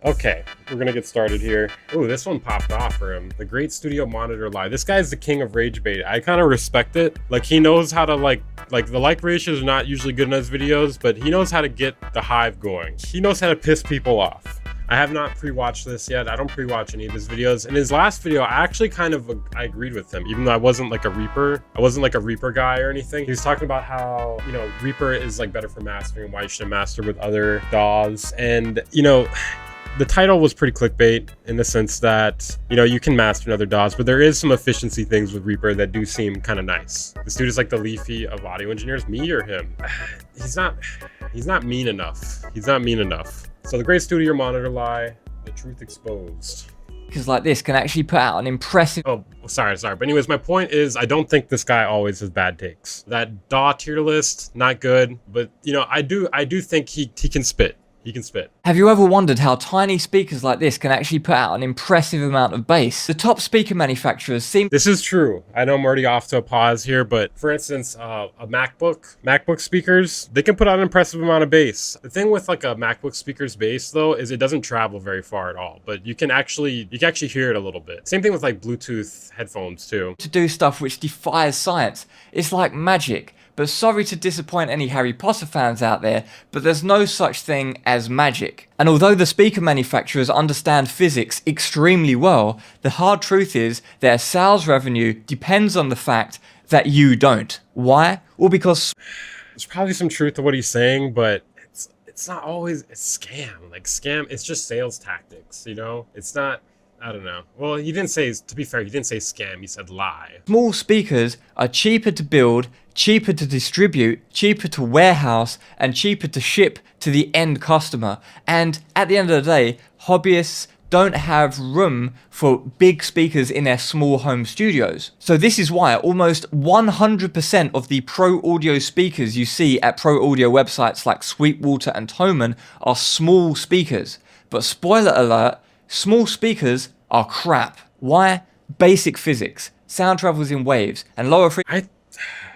Okay, we're gonna get started here. Ooh, this one popped off for him. The Great Studio Monitor Lie. This guy's the king of rage bait. I kind of respect it. Like, he knows how to like the like ratios are not usually good in his videos, but he knows how to get the hive going. He knows how to piss people off. I have not pre-watched this yet. I don't pre-watch any of his videos. In his last video, I actually I agreed with him, even though I wasn't like a Reaper. I wasn't like a Reaper guy or anything. He was talking about how, you know, Reaper is like better for mastering, why you shouldn't master with other DAWs. And, you know, the title was pretty clickbait in the sense that, you know, you can master in other DAWs, but there is some efficiency things with Reaper that do seem kind of nice. This dude is like the Leafy of audio engineers, me or him? He's not mean enough. He's not mean enough. So the Great Studio Monitor Lie, the truth exposed. Because like this can actually put out an impressive... Oh, sorry. But anyways, my point is I don't think this guy always has bad takes. That DAW tier list, not good, but you know, I do think he can spit. He can spit. Have you ever wondered how tiny speakers like this can actually put out an impressive amount of bass? The top speaker manufacturers seem... This is true. I know I'm already off to a pause here, but for instance, a MacBook speakers, they can put out an impressive amount of bass. The thing with like a MacBook speaker's bass though, is it doesn't travel very far at all, but you can actually hear it a little bit. Same thing with like Bluetooth headphones too. To do stuff which defies science. It's like magic. But sorry to disappoint any Harry Potter fans out there, but there's no such thing as magic. And although the speaker manufacturers understand physics extremely well, the hard truth is their sales revenue depends on the fact that you don't. Why? Well, because... There's probably some truth to what he's saying, but it's not always... It's scam. Like, scam, it's just sales tactics, you know? It's not... I don't know. Well, he didn't say, to be fair, he didn't say scam, he said lie. Small speakers are cheaper to build, cheaper to distribute, cheaper to warehouse, and cheaper to ship to the end customer. And at the end of the day, hobbyists don't have room for big speakers in their small home studios. So this is why almost 100% of the pro audio speakers you see at pro audio websites like Sweetwater and Thomann are small speakers. But spoiler alert, small speakers are crap. Why? Basic physics. Sound travels in waves and lower frequency.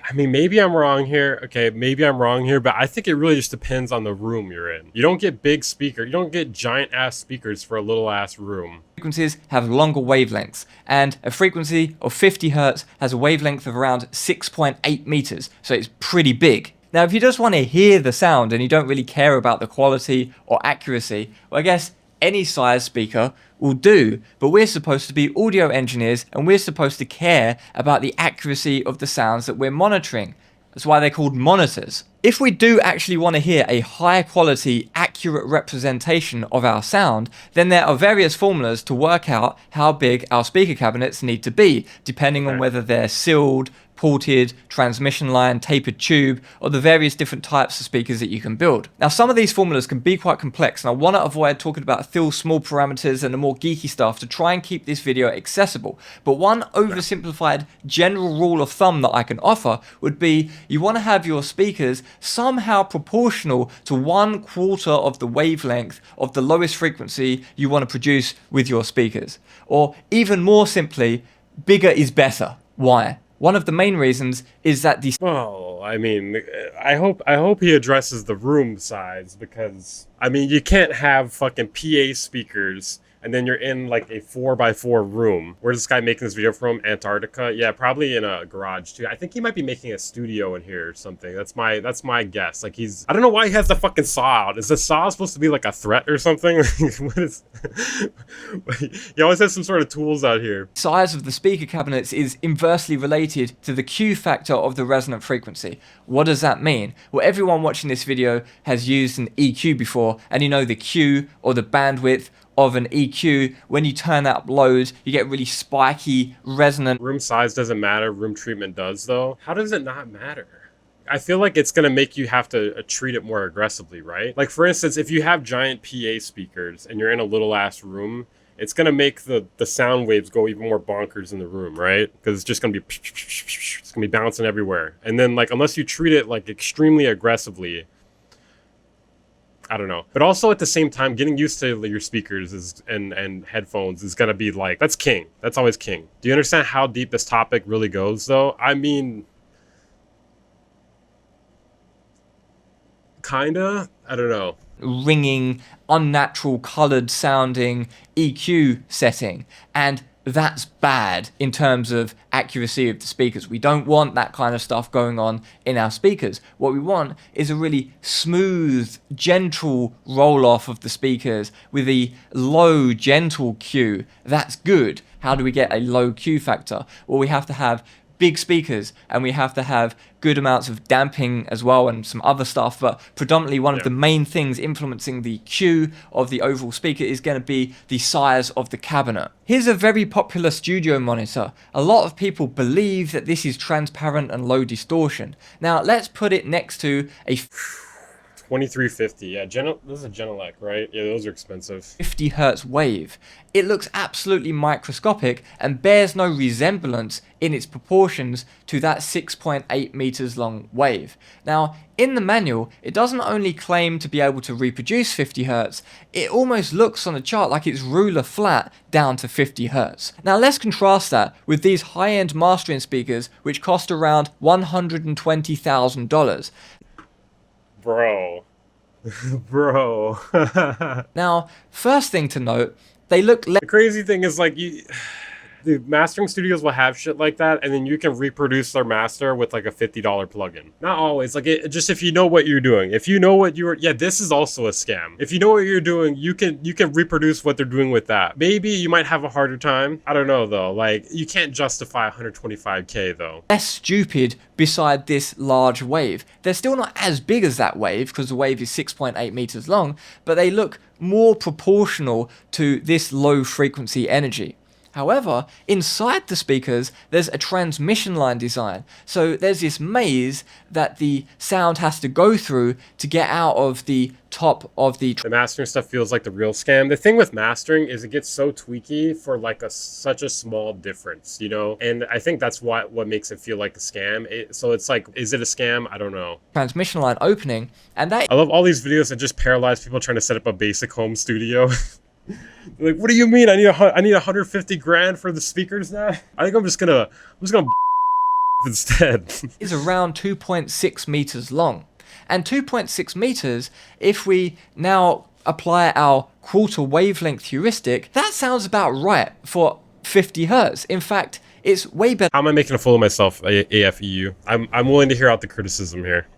I mean, maybe I'm wrong here. Okay, maybe I'm wrong here, but I think it really just depends on the room you're in. You don't get big speakers. You don't get giant ass speakers for a little ass room. Frequencies have longer wavelengths, and a frequency of 50 Hertz has a wavelength of around 6.8 meters, so it's pretty big. Now, if you just want to hear the sound and you don't really care about the quality or accuracy, well, I guess any size speaker will do, but we're supposed to be audio engineers and we're supposed to care about the accuracy of the sounds that we're monitoring. That's why they're called monitors. If we do actually want to hear a high quality, accurate representation of our sound, then there are various formulas to work out how big our speaker cabinets need to be, depending on whether they're sealed, ported, transmission line, tapered tube, or the various different types of speakers that you can build. Now, some of these formulas can be quite complex, and I want to avoid talking about small parameters and the more geeky stuff to try and keep this video accessible. But one oversimplified general rule of thumb that I can offer would be you want to have your speakers somehow proportional to 1/4 of the wavelength of the lowest frequency you want to produce with your speakers. Or even more simply, bigger is better. Why? One of the main reasons is that the... Well, I mean, I hope he addresses the room size, because, I mean, you can't have fucking PA speakers and then you're in like a 4x4 room. Where's this guy making this video from? Antarctica? Yeah, probably in a garage too. I think he might be making a studio in here or something. That's my guess. Like, I don't know why he has the fucking saw out. Is the saw supposed to be like a threat or something? What is... He always has some sort of tools out here. Size of the speaker cabinets is inversely related to the Q factor of the resonant frequency. What does that mean? Well, everyone watching this video has used an EQ before, and you know the Q, or the bandwidth of an EQ, when you turn that up loads, you get really spiky, resonant... Room size doesn't matter, room treatment does though. How does it not matter? I feel like it's gonna make you have to treat it more aggressively, right? Like, for instance, if you have giant PA speakers and you're in a little ass room, it's gonna make the sound waves go even more bonkers in the room, right? Because it's just gonna be... It's gonna be bouncing everywhere. And then, like, unless you treat it like extremely aggressively, I don't know. But also at the same time, getting used to your speakers and headphones is gonna be like, that's king. That's always king. Do you understand how deep this topic really goes though? I mean, kinda? I don't know. ringing, unnatural colored sounding EQ setting, and that's bad in terms of accuracy of the speakers. We don't want that kind of stuff going on in our speakers. What we want is a really smooth, gentle roll off of the speakers with a low, gentle Q. That's good. How do we get a low Q factor? Well, we have to have big speakers, and we have to have good amounts of damping as well, and some other stuff, but predominantly one of the main things influencing the Q of the overall speaker is going to be the size of the cabinet. Here's a very popular studio monitor. A lot of people believe that this is transparent and low distortion. Now let's put it next to a 2350. Yeah, this is a Genelec, right? Yeah, those are expensive. 50 hertz wave. It looks absolutely microscopic and bears no resemblance in its proportions to that 6.8 meters long wave. Now, in the manual, it doesn't only claim to be able to reproduce 50 hertz, it almost looks on the chart like it's ruler flat down to 50 hertz. Now let's contrast that with these high-end mastering speakers which cost around $120,000. Bro. Bro. Now, first thing to note, they look the crazy thing is, like, the mastering studios will have shit like that, and then you can reproduce their master with like a $50 plugin. Not always, like, just if you know what you're doing. If you know what this is also a scam. If you know what you're doing, you can reproduce what they're doing with that. Maybe you might have a harder time. I don't know though. Like, you can't justify 125K though. Less stupid beside this large wave. They're still not as big as that wave because the wave is 6.8 meters long, but they look more proportional to this low frequency energy. However, inside the speakers, there's a transmission line design. So there's this maze that the sound has to go through to get out of the top of the mastering stuff feels like the real scam. The thing with mastering is it gets so tweaky for like such a small difference, you know? And I think that's what makes it feel like a scam. So it's like, is it a scam? I don't know. Transmission line opening, and that... I love all these videos that just paralyze people trying to set up a basic home studio. Like, what do you mean? I need 150 grand for the speakers now? I think I'm just gonna instead. Is around 2.6 meters long. And 2.6 meters, if we now apply our quarter wavelength heuristic, that sounds about right for 50 hertz. In fact, it's way better. How am I making a fool of myself, AFEU? I'm willing to hear out the criticism here.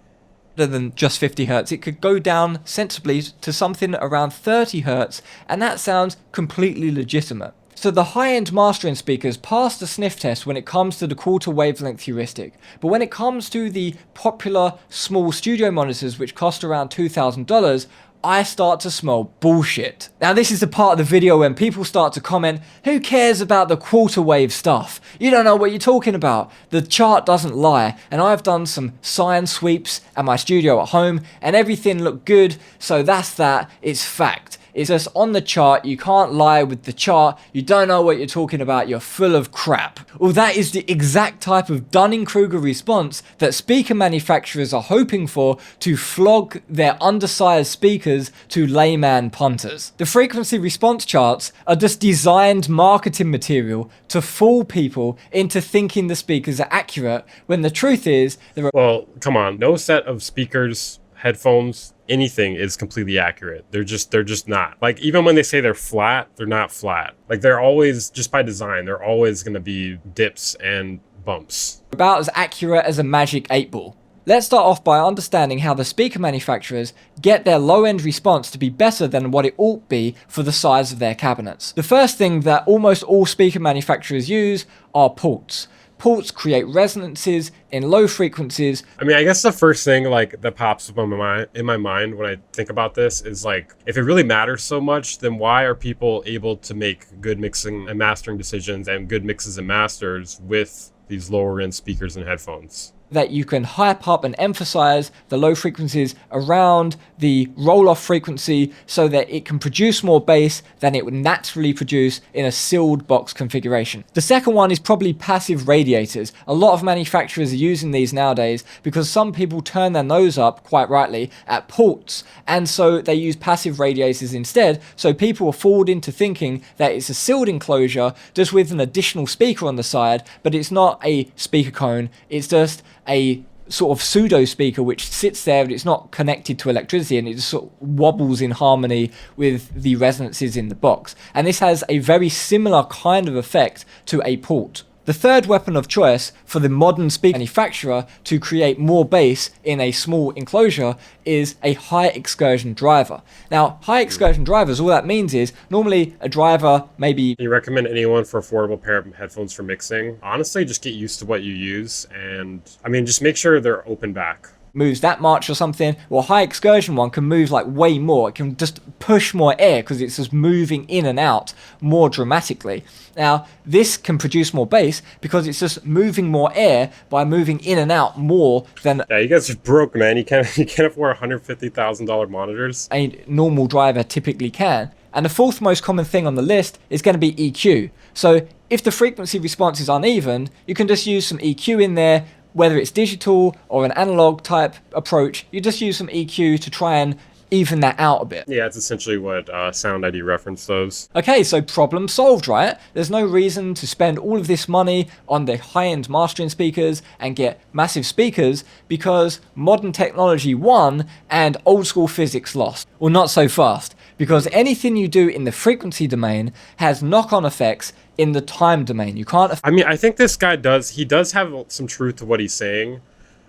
Than just 50 hertz. It could go down sensibly to something around 30 hertz, and that sounds completely legitimate. So the high-end mastering speakers pass the sniff test when it comes to the quarter wavelength heuristic, but when it comes to the popular small studio monitors which cost around $2,000, I start to smell bullshit. Now this is the part of the video when people start to comment, who cares about the quarter wave stuff? You don't know what you're talking about. The chart doesn't lie, and I've done some sine sweeps at my studio at home, and everything looked good, so that's that, it's fact. It's just on the chart, you can't lie with the chart, you don't know what you're talking about, you're full of crap. Well, that is the exact type of Dunning-Kruger response that speaker manufacturers are hoping for to flog their undersized speakers to layman punters. The frequency response charts are just designed marketing material to fool people into thinking the speakers are accurate, when the truth is... Well, come on, no set of speakers, headphones, anything is completely accurate. They're just not. Like, even when they say they're flat, they're not flat. Like, they're always, just by design, they're always going to be dips and bumps. About as accurate as a magic 8-ball. Let's start off by understanding how the speaker manufacturers get their low-end response to be better than what it ought be for the size of their cabinets. The first thing that almost all speaker manufacturers use are ports. Ports create resonances in low frequencies. I mean, I guess the first thing like that pops up in my mind when I think about this is like, if it really matters so much, then why are people able to make good mixing and mastering decisions and good mixes and masters with these lower end speakers and headphones? That you can hype up and emphasize the low frequencies around the roll-off frequency so that it can produce more bass than it would naturally produce in a sealed box configuration. The second one is probably passive radiators. A lot of manufacturers are using these nowadays because some people turn their nose up, quite rightly, at ports, and so they use passive radiators instead, so people are fooled into thinking that it's a sealed enclosure just with an additional speaker on the side, but it's not a speaker cone, it's just a sort of pseudo speaker which sits there and it's not connected to electricity, and it just sort of wobbles in harmony with the resonances in the box. And this has a very similar kind of effect to a port. The third weapon of choice for the modern speaker manufacturer to create more bass in a small enclosure is a high excursion driver. Now, high excursion drivers, all that means is normally a driver maybe... Can you recommend anyone for affordable pair of headphones for mixing? Honestly, just get used to what you use, and I mean, just make sure they're open back. Moves that much or something. Well, high excursion one can move like way more. It can just push more air because it's just moving in and out more dramatically. Now, this can produce more bass because it's just moving more air by moving in and out more than... Yeah, you guys are broke, man. You can't afford $150,000 monitors. A normal driver typically can. And the fourth most common thing on the list is going to be EQ. So if the frequency response is uneven, you can just use some EQ in there. Whether it's digital or an analog type approach, you just use some EQ to try and even that out a bit. Yeah, it's essentially what Sound ID reference those. Okay, so problem solved, right? There's no reason to spend all of this money on the high-end mastering speakers and get massive speakers because modern technology won and old school physics lost. Well, not so fast, because anything you do in the frequency domain has knock-on effects in the time domain. You can't... I mean, I think this guy does have some truth to what he's saying,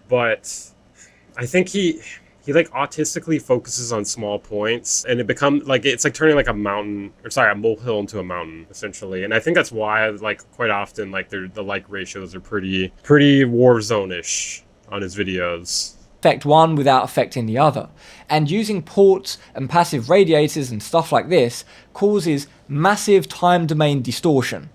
but I think he like autistically focuses on small points, and it becomes like, it's like turning like a molehill into a mountain essentially. And I think that's why like quite often like the like ratios are pretty war zone-ish on his videos. Affect one without affecting the other. And using ports and passive radiators and stuff like this causes massive time domain distortion.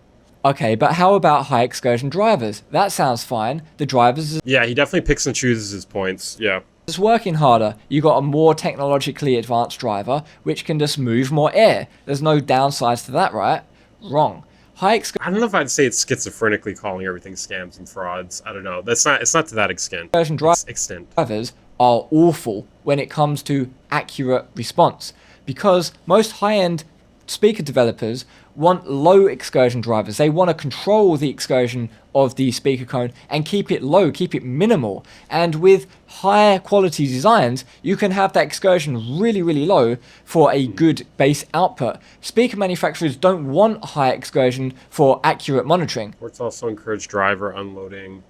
Okay, but how about high excursion drivers? That sounds fine. The drivers... Yeah, he definitely picks and chooses his points, yeah. It's working harder. You got a more technologically advanced driver, which can just move more air. There's no downsides to that, right? Wrong. I don't know if I'd say it's schizophrenically calling everything scams and frauds. I don't know. It's not to that extent. Drivers are awful when it comes to accurate response, because most high-end speaker developers want low excursion drivers. They want to control the excursion of the speaker cone and keep it low, keep it minimal. And with higher quality designs, you can have that excursion really, really low for a good bass output. Speaker manufacturers don't want high excursion for accurate monitoring. Ports also encourage driver unloading,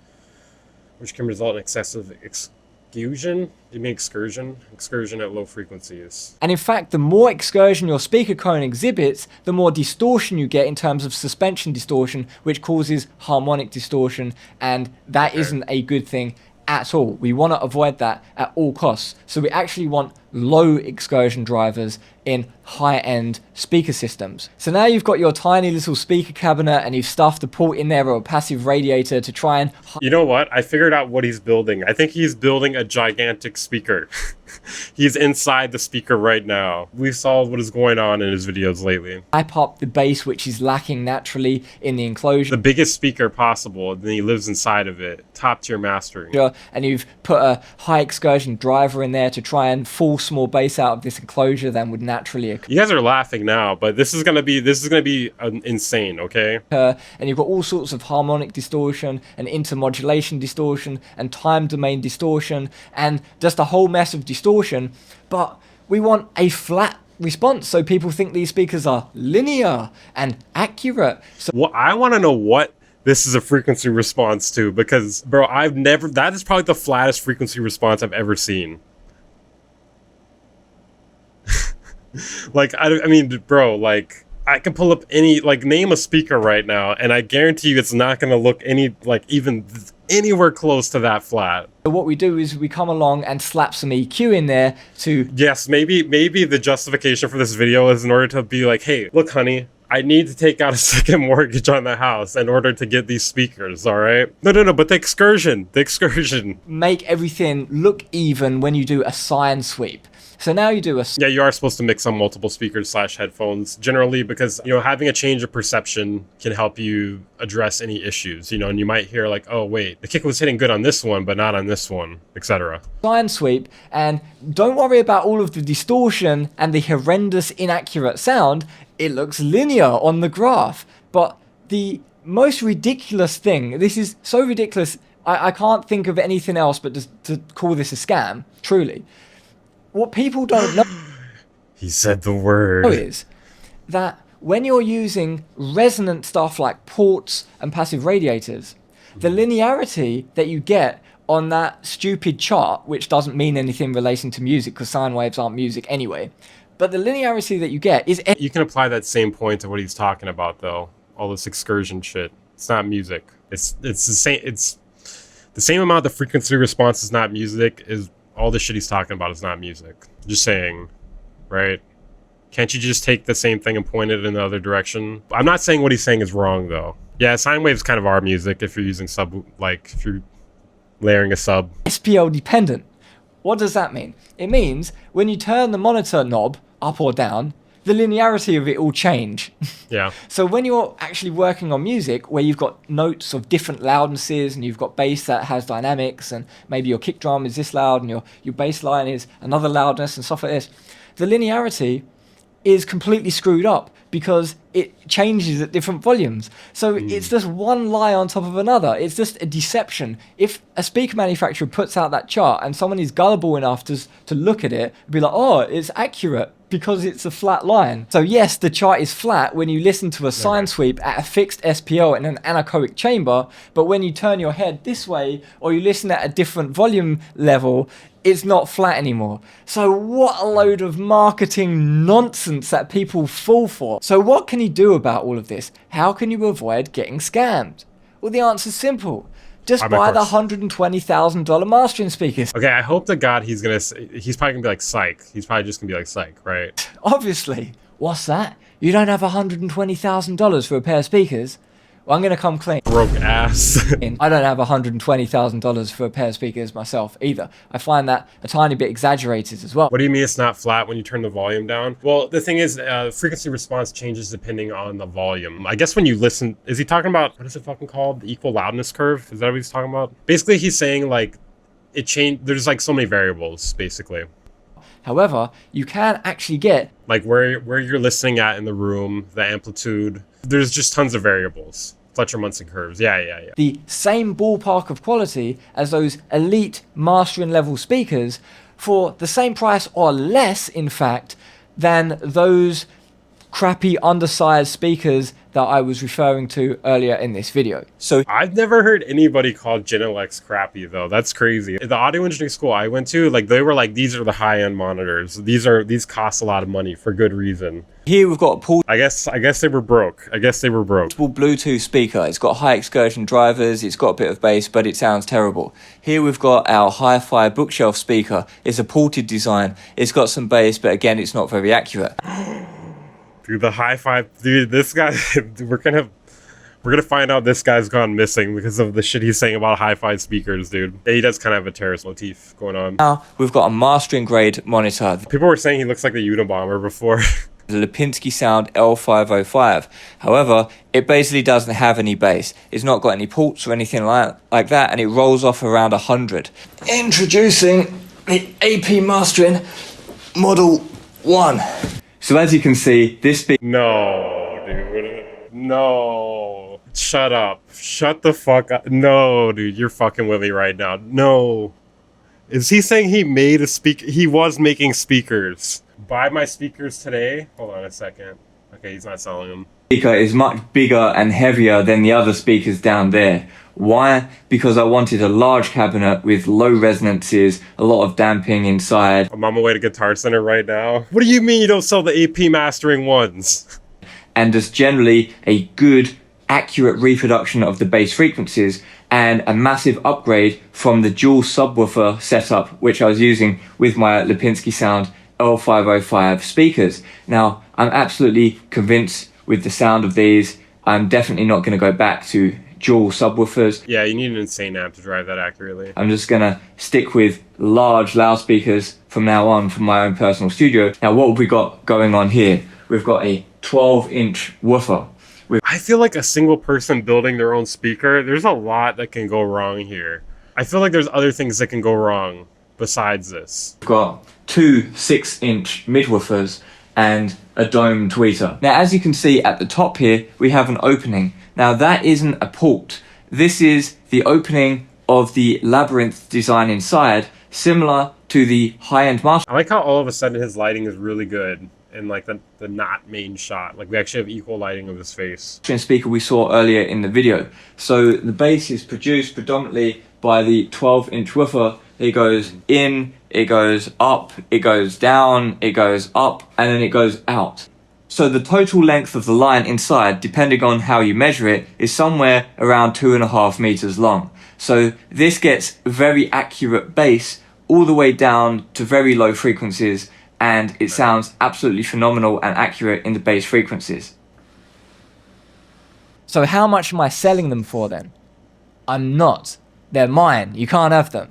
which can result in excessive excursion. You mean excursion? Excursion at low frequencies. And in fact, the more excursion your speaker cone exhibits, the more distortion you get in terms of suspension distortion, which causes harmonic distortion, and that isn't a good thing at all. We want to avoid that at all costs. So we actually want low excursion drivers in high-end speaker systems. So now you've got your tiny little speaker cabinet and you've stuffed a port in there or a passive radiator to try and... You know what? I figured out what he's building. I think he's building a gigantic speaker. He's inside the speaker right now. We saw what is going on in his videos lately. Hype up the bass, which is lacking naturally in the enclosure. The biggest speaker possible, and then he lives inside of it. Top tier mastering. And you've put a high excursion driver in there to try and force more bass out of this enclosure than would naturally occur. You guys are laughing now, but this is gonna be insane, okay? And you've got all sorts of harmonic distortion and intermodulation distortion and time domain distortion and just a whole mess of distortion. But we want a flat response, so people think these speakers are linear and accurate. So I want to know what this is a frequency response to, because bro, that is probably the flattest frequency response I've ever seen. Like, I mean, bro, like, I can pull up any, like, name a speaker right now, and I guarantee you it's not going to look even anywhere close to that flat. What we do is we come along and slap some EQ in there to... Yes, maybe the justification for this video is in order to be like, hey, look, honey, I need to take out a second mortgage on the house in order to get these speakers, all right? No, but the excursion. Make everything look even when you do a sine sweep. So now you do a... Yeah, you are supposed to mix on multiple speakers / headphones, generally because, you know, having a change of perception can help you address any issues, you know, and you might hear like, oh, wait, the kick was hitting good on this one, but not on this one, etc. Sine sweep, and don't worry about all of the distortion and the horrendous inaccurate sound. It looks linear on the graph. But the most ridiculous thing, this is so ridiculous, I can't think of anything else but to call this a scam, truly. What people don't know He said the word. is that when you're using resonant stuff like ports and passive radiators, the linearity that you get on that stupid chart, which doesn't mean anything relating to music because sine waves aren't music anyway, but the linearity that you get is... You can apply that same point to what he's talking about, though. All this excursion shit. It's not music. It's the same. It's the same amount of frequency response is not music. Is all the shit he's talking about is not music. Just saying, right? Can't you just take the same thing and point it in the other direction? I'm not saying what he's saying is wrong, though. Yeah, sine waves kind of are music if you're using if you're layering a sub. SPL dependent. What does that mean? It means when you turn the monitor knob up or down, the linearity of it will change. Yeah. So when you're actually working on music where you've got notes of different loudnesses and you've got bass that has dynamics and maybe your kick drum is this loud and your bass line is another loudness and stuff like this, the linearity is completely screwed up because it changes at different volumes. So it's just one lie on top of another. It's just a deception. If a speaker manufacturer puts out that chart and someone is gullible enough to look at it and be like, oh, it's accurate because it's a flat line. So yes, the chart is flat when you listen to a sine sweep at a fixed SPL in an anechoic chamber, but when you turn your head this way or you listen at a different volume level, it's not flat anymore. So what a load of marketing nonsense that people fall for. So what can you do about all of this? How can you avoid getting scammed? Well, the answer's simple. Just buy the $120,000 mastering speakers. Okay, I hope to God he's probably gonna be like psych. He's probably just gonna be like psych, right? Obviously. What's that? You don't have $120,000 for a pair of speakers? Well, I'm going to come clean. Broke ass. I don't have $120,000 for a pair of speakers myself either. I find that a tiny bit exaggerated as well. What do you mean it's not flat when you turn the volume down? Well, the thing is, frequency response changes depending on the volume. I guess when you listen, is he talking about, what is it fucking called? The equal loudness curve? Is that what he's talking about? Basically, he's saying like, there's like so many variables, basically. However, you can actually get... like where you're listening at in the room, the amplitude, there's just tons of variables. Fletcher-Munson curves, yeah. the same ballpark of quality as those elite mastering level speakers for the same price or less, in fact, than those crappy undersized speakers that I was referring to earlier in this video. So I've never heard anybody call Genelex crappy though. That's crazy. The audio engineering school I went to, like they were like, these are the high-end monitors. These cost a lot of money for good reason. Here we've got a portable... I guess they were broke. Bluetooth speaker. It's got high excursion drivers, it's got a bit of bass, but it sounds terrible. Here we've got our hi-fi bookshelf speaker. It's a ported design. It's got some bass, but again, it's not very accurate. Dude, the hi-fi, dude, this guy, we're gonna find out this guy's gone missing because of the shit he's saying about hi-fi speakers, dude. Yeah, he does kind of have a terrorist motif going on. Now we've got a mastering grade monitor. People were saying he looks like the Unabomber before. The Lipinski Sound L505. However, it basically doesn't have any bass. It's not got any ports or anything like that, and it rolls off around 100. Introducing the AP Mastering Model 1. So as you can see, this speaker... No, dude. No. Shut up. Shut the fuck up. No, dude. You're fucking with me right now. No. Is he saying he made a speaker? He was making speakers. Buy my speakers today? Hold on a second. Okay, he's not selling them. Speaker is much bigger and heavier than the other speakers down there. Why? Because I wanted a large cabinet with low resonances, a lot of damping inside. I'm on my way to Guitar Center right now. What do you mean you don't sell the AP mastering ones? And just generally a good, accurate reproduction of the bass frequencies and a massive upgrade from the dual subwoofer setup which I was using with my Lipinski Sound L505 speakers. Now, I'm absolutely convinced with the sound of these. I'm definitely not going to go back to dual subwoofers. Yeah, you need an insane amp to drive that accurately. I'm just going to stick with large loudspeakers from now on from my own personal studio. Now, what have we got going on here? We've got a 12-inch woofer. I feel like a single person building their own speaker, there's a lot that can go wrong here. I feel like there's other things that can go wrong besides this. We've got two 6-inch midwoofers and a dome tweeter. Now, as you can see at the top here, we have an opening. Now, that isn't a port. This is the opening of the labyrinth design inside, similar to the high-end master. I like how all of a sudden his lighting is really good in like the not main shot. Like we actually have equal lighting of his face. Speaker we saw earlier in the video. So the bass is produced predominantly by the 12-inch woofer. It goes in, it goes up, it goes down, it goes up, and then it goes out. So the total length of the line inside, depending on how you measure it, is somewhere around 2.5 meters long. So this gets very accurate bass all the way down to very low frequencies, and it sounds absolutely phenomenal and accurate in the bass frequencies. So how much am I selling them for then? I'm not. They're mine. You can't have them.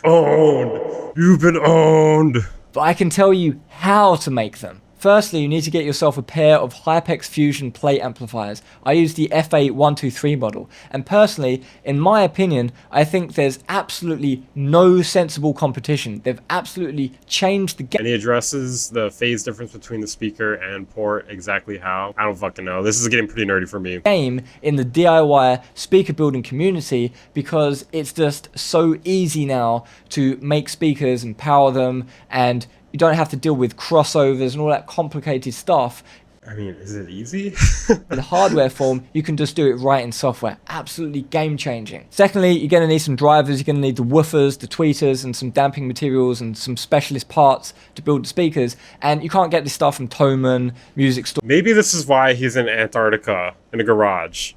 Owned. You've been owned. But I can tell you how to make them. Firstly, you need to get yourself a pair of Hypex Fusion plate amplifiers. I use the FA123 model, and personally, in my opinion, I think there's absolutely no sensible competition. They've absolutely changed the game. And he addresses the phase difference between the speaker and port exactly how. I don't fucking know. This is getting pretty nerdy for me. Game in the DIY speaker building community, because it's just so easy now to make speakers and power them, and you don't have to deal with crossovers and all that complicated stuff. I mean, is it easy? In hardware form, you can just do it right in software. Absolutely game changing. Secondly, you're going to need some drivers. You're going to need the woofers, the tweeters, and some damping materials and some specialist parts to build the speakers. And you can't get this stuff from Thomann, Music Store. Maybe this is why he's in Antarctica in a garage.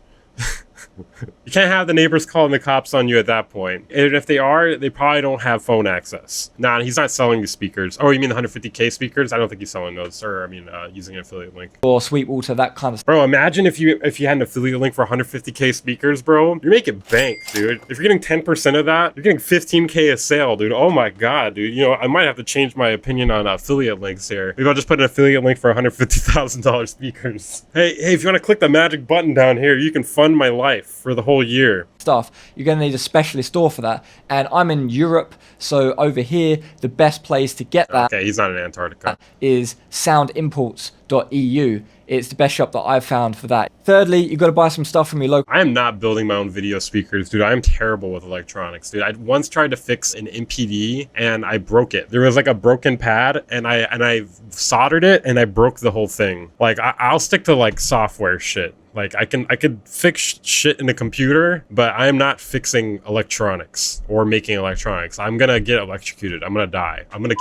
You can't have the neighbors calling the cops on you at that point. And if they are, they probably don't have phone access. Nah, he's not selling these speakers. Oh, you mean the 150K speakers? I don't think he's selling those. Or, I mean, using an affiliate link. Or Sweetwater, that kind of stuff. Bro, imagine if you had an affiliate link for 150K speakers, bro. You're making bank, dude. If you're getting 10% of that, you're getting 15K a sale, dude. Oh my god, dude. You know, I might have to change my opinion on affiliate links here. Maybe I'll just put an affiliate link for $150,000 speakers. Hey, if you want to click the magic button down here, you can fund my life for the whole year. Stuff, you're going to need a specialist store for that, and I'm in Europe, so over here the best place to get that, okay, he's not in Antarctica, is soundimports.eu. It's the best shop that I've found for that. Thirdly, you've got to buy some stuff from your local. I am not building my own video speakers, dude. I am terrible with electronics, dude. I once tried to fix an MPD and I broke it. There was like a broken pad, and I soldered it and I broke the whole thing. Like I'll stick to like software shit. Like I could fix shit in a computer, but I am not fixing electronics or making electronics. I'm gonna get electrocuted. I'm gonna die. I'm gonna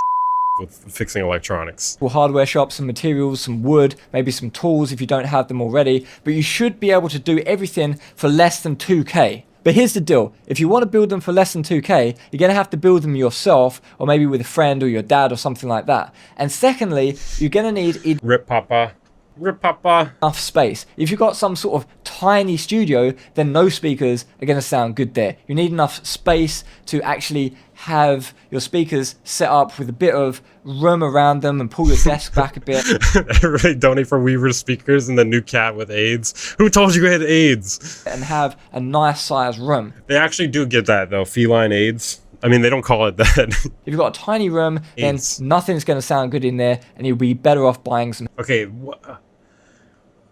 with fixing electronics. Hardware shops, some materials, some wood, maybe some tools if you don't have them already, but you should be able to do everything for less than 2K. But here's the deal, if you want to build them for less than 2K, you're going to have to build them yourself, or maybe with a friend or your dad or something like that. And secondly, you're going to need Rip Papa. Rip Papa. Enough space. If you've got some sort of tiny studio, then no speakers are going to sound good there. You need enough space to actually have your speakers set up with a bit of room around them and pull your desk back a bit. Everybody donate for Weaver speakers and the new cat with AIDS. Who told you you had AIDS? And have a nice size room. They actually do get that though, feline AIDS. I mean, they don't call it that. If you've got a tiny room, then nothing's going to sound good in there, and you'll be better off buying some. Okay,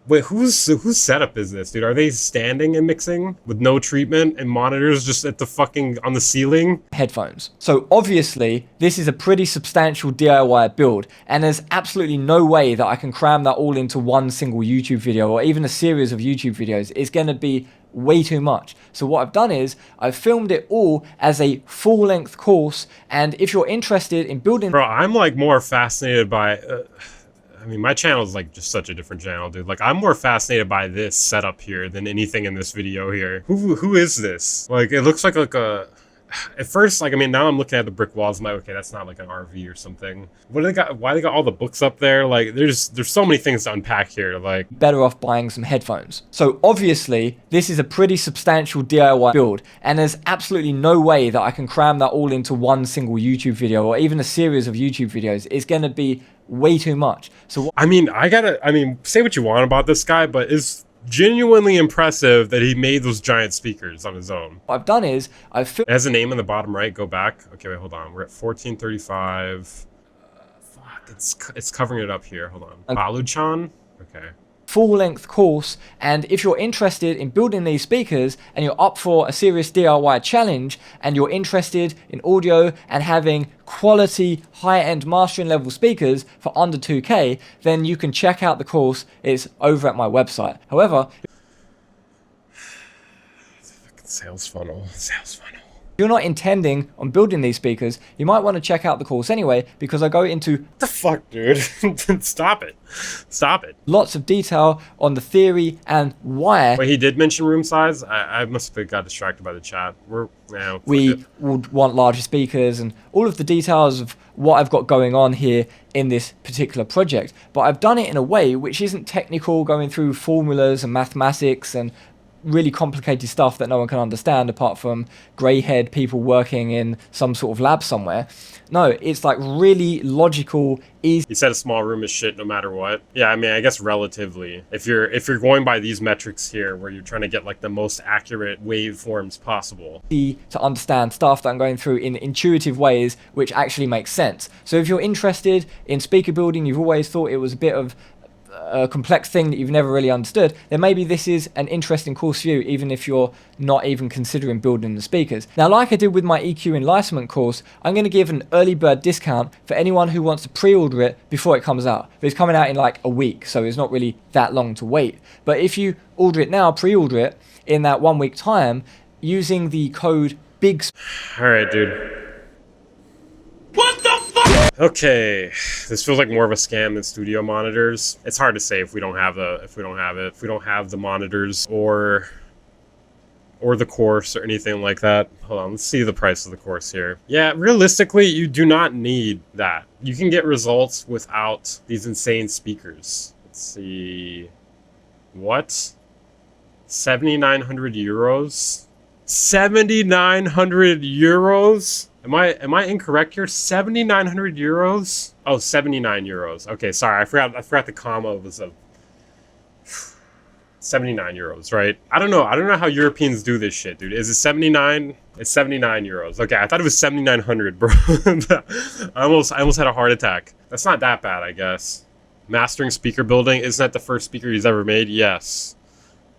wait, whose setup is this, dude? Are they standing and mixing with no treatment and monitors just at the fucking on the ceiling? Headphones. So obviously, this is a pretty substantial DIY build, and there's absolutely no way that I can cram that all into one single YouTube video or even a series of YouTube videos. It's going to be way too much. So what I've done is I've filmed it all as a full-length course, and if you're interested in building... Bro, I'm like more fascinated by... I mean, my channel is like just such a different channel, dude. Like, I'm more fascinated by this setup here than anything in this video here. Who is this? Like, it looks like a... At first, like, I mean, now I'm looking at the brick walls. I'm like, okay, that's not like an RV or something. What do they got? Why they got all the books up there? Like, there's so many things to unpack here. Like, better off buying some headphones. So obviously, this is a pretty substantial DIY build, and there's absolutely no way that I can cram that all into one single YouTube video or even a series of YouTube videos. It's going to be way too much. So I mean, say what you want about this guy, but it's genuinely impressive that he made those giant speakers on his own. What I've done is it has a name in the bottom right. Go back. Okay, wait, hold on. We're at 1435. Fuck, it's covering it up here. Hold on. Baluchan. Okay. full-length course, and if you're interested in building these speakers and you're up for a serious DIY challenge and you're interested in audio and having quality high-end mastering level speakers for under 2K, then you can check out the course. It's over at my website. However, Sales funnel. if you're not intending on building these speakers, you might want to check out the course anyway, because I go into What the fuck, dude? Stop it. lots of detail on the theory and why Wait, he did mention room size? I must have got distracted by the chat. we would want larger speakers and all of the details of what I've got going on here in this particular project. But I've done it in a way which isn't technical, going through formulas and mathematics and really complicated stuff that no one can understand apart from grey-haired people working in some sort of lab somewhere. No, it's like really logical, easy. He said a small room is shit no matter what. Yeah, I mean, I guess relatively. If you're going by these metrics here, where you're trying to get like the most accurate waveforms possible, To understand stuff that I'm going through in intuitive ways which actually make sense. So if you're interested in speaker building, you've always thought it was a bit of a complex thing that you've never really understood, then maybe this is an interesting course for you, even if you're not even considering building the speakers. Now, like I did with my EQ Enlightenment course, I'm going to give an early bird discount for anyone who wants to pre-order it before it comes out. But it's coming out in like a week, so it's not really that long to wait. But if you order it now, pre-order it in that 1 week time, using the code BIG. all right, dude. Okay, this feels like more of a scam than studio monitors. It's hard to say if we don't have the monitors or the course or anything like that. Hold on, let's see the price of the course here. Yeah, realistically, you do not need that. You can get results without these insane speakers. Let's see. What? 7,900 euros? 7,900 euros? Am I incorrect here? 7,900 euros? Oh, 79 euros. Okay, sorry, I forgot the comma was a 79 euros, right? I don't know how Europeans do this shit, dude. Is it 79? It's 79 euros. Okay, I thought it was 7,900, bro. I almost had a heart attack. That's not that bad, I guess. Mastering speaker building. Isn't that the first speaker he's ever made? Yes.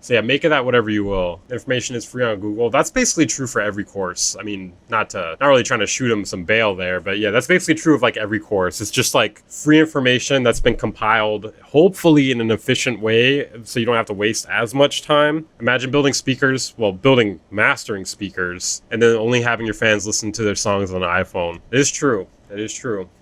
So yeah, make of that whatever you will. Information is free on Google. That's basically true for every course. I mean, not really trying to shoot him some bail there, but yeah, that's basically true of like every course. It's just like free information that's been compiled, hopefully in an efficient way, so you don't have to waste as much time. Imagine building mastering speakers, and then only having your fans listen to their songs on an iPhone. It is true. It is true.